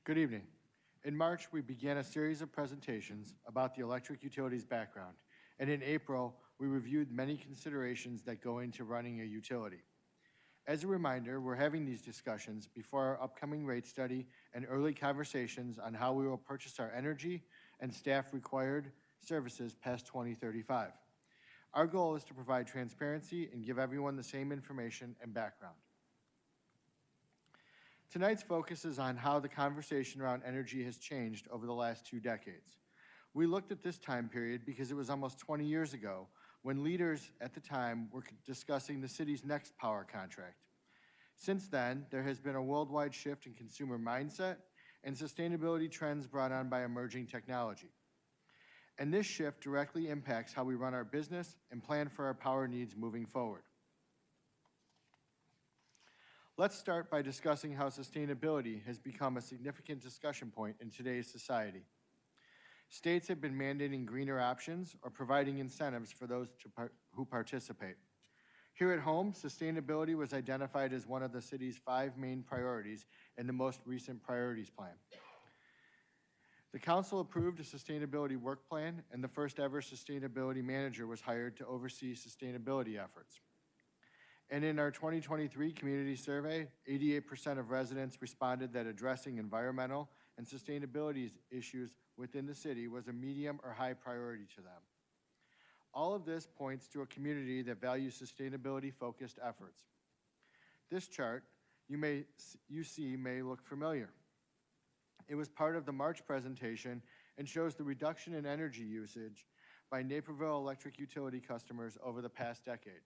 Good evening. In March, we began a series of presentations about the electric utility's background, and in April, we reviewed many considerations that go into running a utility. As a reminder, we're having these discussions before our upcoming rate study and early conversations on how we will purchase our energy and staff-required services past 2035. Our goal is to provide transparency and give everyone the same information and background. Tonight's focus is on how the conversation around energy has changed over the last 2 decades. We looked at this time period because it was almost 20 years ago when leaders at the time were discussing the city's next power contract. Since then, there has been a worldwide shift in consumer mindset and sustainability trends brought on by emerging technology. And this shift directly impacts how we run our business and plan for our power needs moving forward. Let's start by discussing how sustainability has become a significant discussion point in today's society. States have been mandating greener options or providing incentives for those who participate. Here at home, sustainability was identified as one of the city's 5 main priorities in the most recent priorities plan. The council approved a sustainability work plan, and the first ever sustainability manager was hired to oversee sustainability efforts. And in our 2023 community survey, 88% of residents responded that addressing environmental and sustainability issues within the city was a medium or high priority to them. All of this points to a community that values sustainability-focused efforts. This chart you see may look familiar. It was part of the March presentation and shows the reduction in energy usage by Naperville Electric Utility customers over the past decade.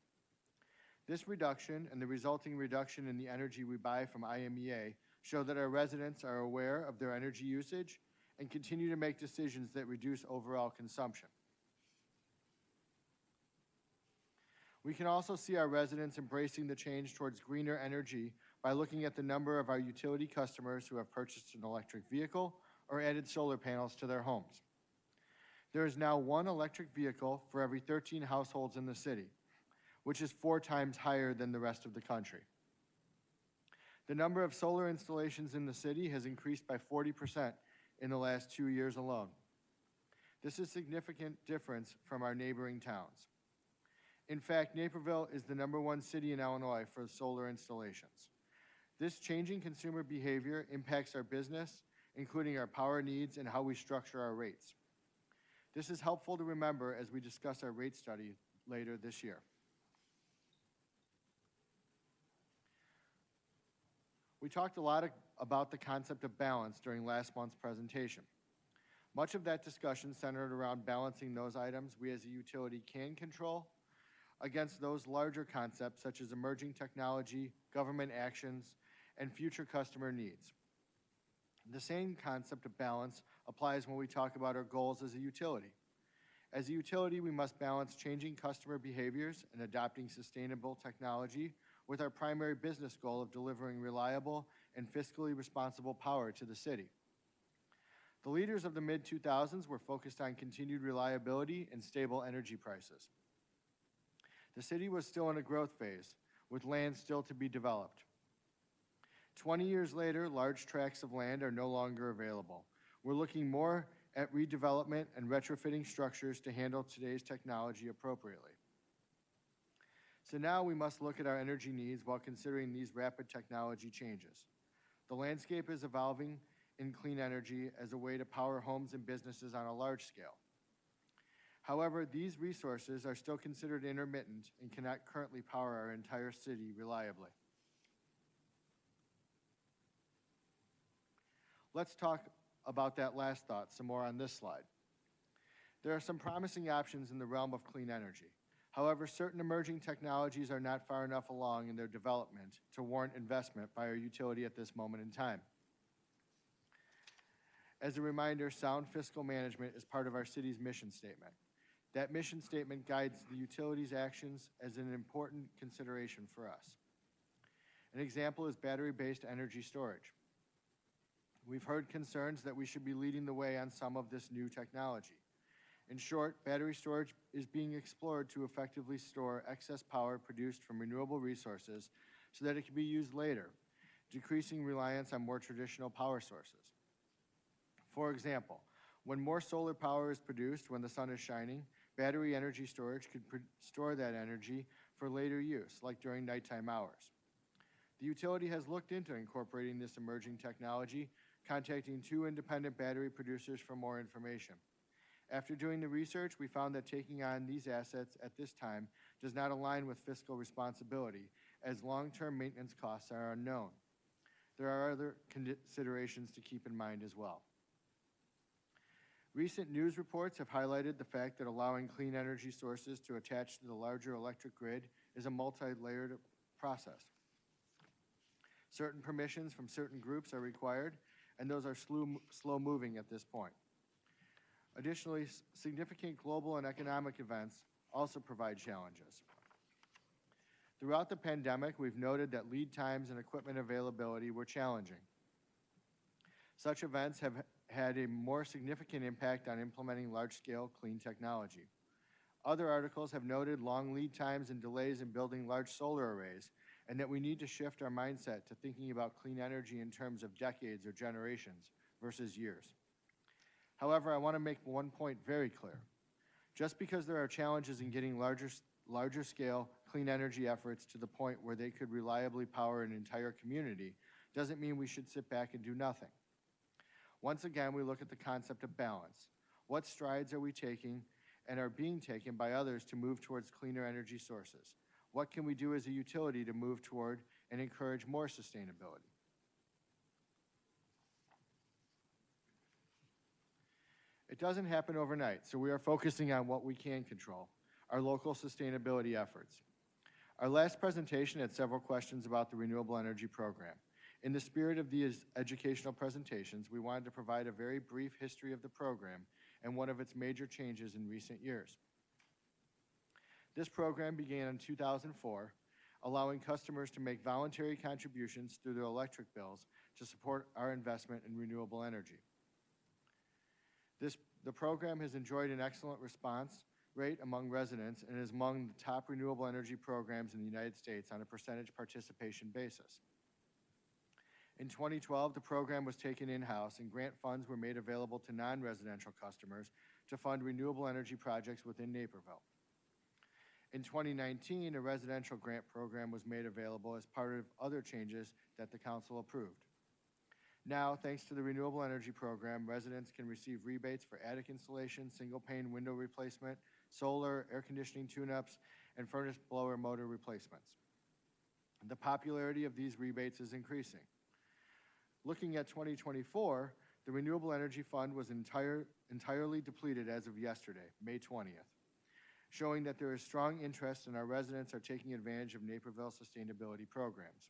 This reduction and the resulting reduction in the energy we buy from IMEA show that our residents are aware of their energy usage and continue to make decisions that reduce overall consumption. We can also see our residents embracing the change towards greener energy by looking at the number of our utility customers who have purchased an electric vehicle or added solar panels to their homes. There is now 1 electric vehicle for every 13 households in the city, which is 4 times higher than the rest of the country. The number of solar installations in the city has increased by 40% in the last 2 years alone. This is a significant difference from our neighboring towns. In fact, Naperville is the #1 city in Illinois for solar installations. This changing consumer behavior impacts our business, including our power needs and how we structure our rates. This is helpful to remember as we discuss our rate study later this year. We talked a lot about the concept of balance during last month's presentation. Much of that discussion centered around balancing those items we as a utility can control against those larger concepts such as emerging technology, government actions, and future customer needs. The same concept of balance applies when we talk about our goals as a utility. As a utility, we must balance changing customer behaviors and adopting sustainable technology with our primary business goal of delivering reliable and fiscally responsible power to the city. The leaders of the mid-2000s were focused on continued reliability and stable energy prices. The city was still in a growth phase, with land still to be developed. 20 years later, large tracts of land are no longer available. We're looking more at redevelopment and retrofitting structures to handle today's technology appropriately. So now we must look at our energy needs while considering these rapid technology changes. The landscape is evolving in clean energy as a way to power homes and businesses on a large scale. However, these resources are still considered intermittent and cannot currently power our entire city reliably. Let's talk about that last thought some more on this slide. There are some promising options in the realm of clean energy. However, certain emerging technologies are not far enough along in their development to warrant investment by our utility at this moment in time. As a reminder, sound fiscal management is part of our city's mission statement. That mission statement guides the utility's actions as an important consideration for us. An example is battery-based energy storage. We've heard concerns that we should be leading the way on some of this new technology. In short, battery storage is being explored to effectively store excess power produced from renewable resources so that it can be used later, decreasing reliance on more traditional power sources. For example, when more solar power is produced when the sun is shining, battery energy storage could store that energy for later use, like during nighttime hours. The utility has looked into incorporating this emerging technology, contacting 2 independent battery producers for more information. After doing the research, we found that taking on these assets at this time does not align with fiscal responsibility, as long-term maintenance costs are unknown. There are other considerations to keep in mind as well. Recent news reports have highlighted the fact that allowing clean energy sources to attach to the larger electric grid is a multi-layered process. Certain permissions from certain groups are required, and those are slow-moving at this point. Additionally, significant global and economic events also provide challenges. Throughout the pandemic, we've noted that lead times and equipment availability were challenging. Such events have had a more significant impact on implementing large-scale clean technology. Other articles have noted long lead times and delays in building large solar arrays, and that we need to shift our mindset to thinking about clean energy in terms of decades or generations versus years. However, I want to make one point very clear. Just because there are challenges in getting larger scale clean energy efforts to the point where they could reliably power an entire community doesn't mean we should sit back and do nothing. Once again, we look at the concept of balance. What strides are we taking and are being taken by others to move towards cleaner energy sources? What can we do as a utility to move toward and encourage more sustainability? It doesn't happen overnight, so we are focusing on what we can control, our local sustainability efforts. Our last presentation had several questions about the renewable energy program. In the spirit of these educational presentations, we wanted to provide a very brief history of the program and one of its major changes in recent years. This program began in 2004, allowing customers to make voluntary contributions through their electric bills to support our investment in renewable energy. The program has enjoyed an excellent response rate among residents and is among the top renewable energy programs in the United States on a percentage participation basis. In 2012, the program was taken in-house and grant funds were made available to non-residential customers to fund renewable energy projects within Naperville. In 2019, a residential grant program was made available as part of other changes that the council approved. Now, thanks to the renewable energy program, residents can receive rebates for attic installation, single-pane window replacement, solar, air conditioning tune-ups, and furnace blower motor replacements. The popularity of these rebates is increasing. Looking at 2024, the Renewable Energy Fund was entirely depleted as of yesterday, May 20th, showing that there is strong interest and our residents are taking advantage of Naperville sustainability programs.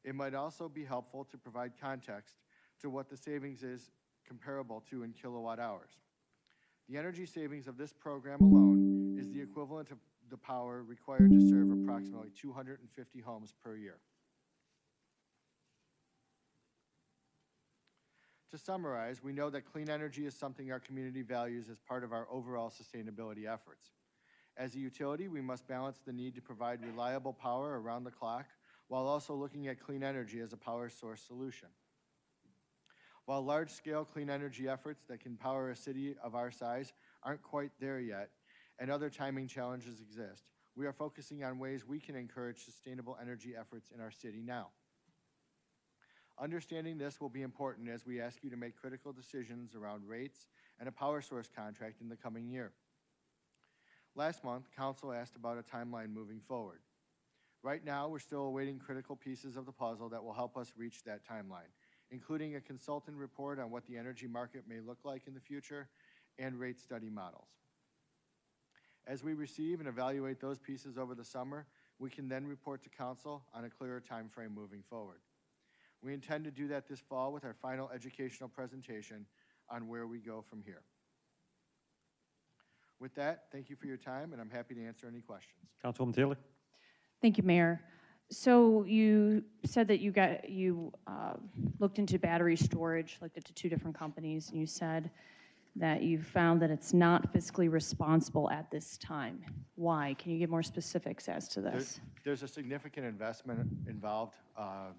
It might also be helpful to provide context to what the savings is comparable to in kilowatt hours. The energy savings of this program alone is the equivalent of the power required to serve approximately 250 homes per year. To summarize, we know that clean energy is something our community values as part of our overall sustainability efforts. As a utility, we must balance the need to provide reliable power around the clock while also looking at clean energy as a power source solution. While large-scale clean energy efforts that can power a city of our size aren't quite there yet, and other timing challenges exist, we are focusing on ways we can encourage sustainable energy efforts in our city now. Understanding this will be important as we ask you to make critical decisions around rates and a power source contract in the coming year. Last month, Council asked about a timeline moving forward. Right now, we're still awaiting critical pieces of the puzzle that will help us reach that timeline, including a consultant report on what the energy market may look like in the future and rate study models. As we receive and evaluate those pieces over the summer, we can then report to Council on a clearer time frame moving forward. We intend to do that this fall with our final educational presentation on where we go from here. With that, thank you for your time, and I'm happy to answer any questions. Councilwoman Taylor. Thank you, Mayor. So you said that you looked into battery storage, looked into 2 different companies, and you said that you found that it's not fiscally responsible at this time. Why? Can you give more specifics as to this? There's a significant investment involved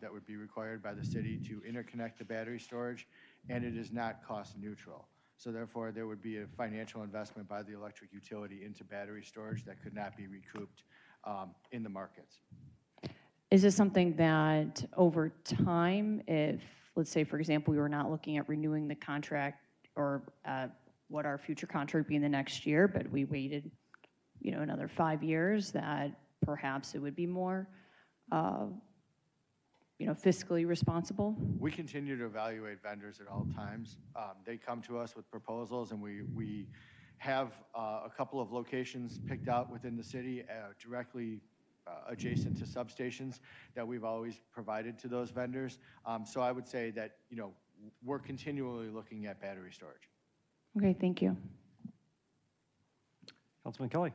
that would be required by the city to interconnect the battery storage, and it is not cost neutral. So therefore, there would be a financial investment by the electric utility into battery storage that could not be recouped in the markets. Is this something that over time, if, let's say, for example, we were not looking at renewing the contract or what our future contract would be in the next year, but we waited, another 5 years, that perhaps it would be more, fiscally responsible? We continue to evaluate vendors at all times. They come to us with proposals, and we have a couple of locations picked out within the city directly adjacent to substations that we've always provided to those vendors. So I would say that, we're continually looking at battery storage. Okay, thank you. Councilman Kelly.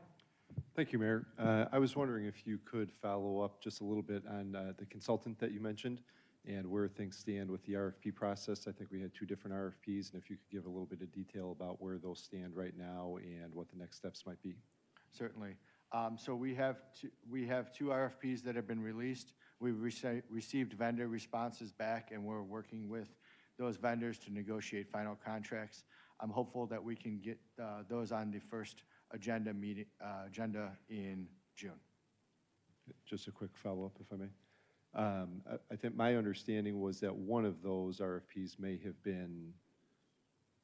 Thank you, Mayor. I was wondering if you could follow up just a little bit on the consultant that you mentioned and where things stand with the RFP process. I think we had 2 different RFPs, and if you could give a little bit of detail about where those stand right now and what the next steps might be. Certainly. So we have 2 RFPs that have been released. We've received vendor responses back, and we're working with those vendors to negotiate final contracts. I'm hopeful that we can get those on the first agenda in June. Just a quick follow-up, if I may. I think my understanding was that one of those RFPs may have been,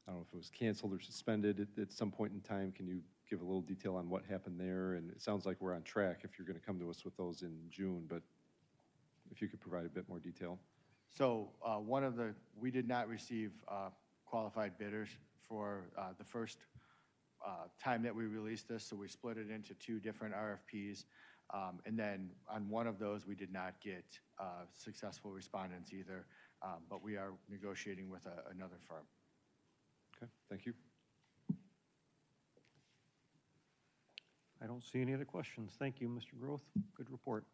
I don't know if it was canceled or suspended at some point in time. Can you give a little detail on what happened there? And it sounds like we're on track if you're going to come to us with those in June, but if you could provide a bit more detail. So we did not receive qualified bidders for the first time that we released this, so we split it into 2 different RFPs. And then on one of those, we did not get successful respondents either, but we are negotiating with another firm. Okay, thank you. I don't see any other questions. Thank you, Mr. Groth. Good report.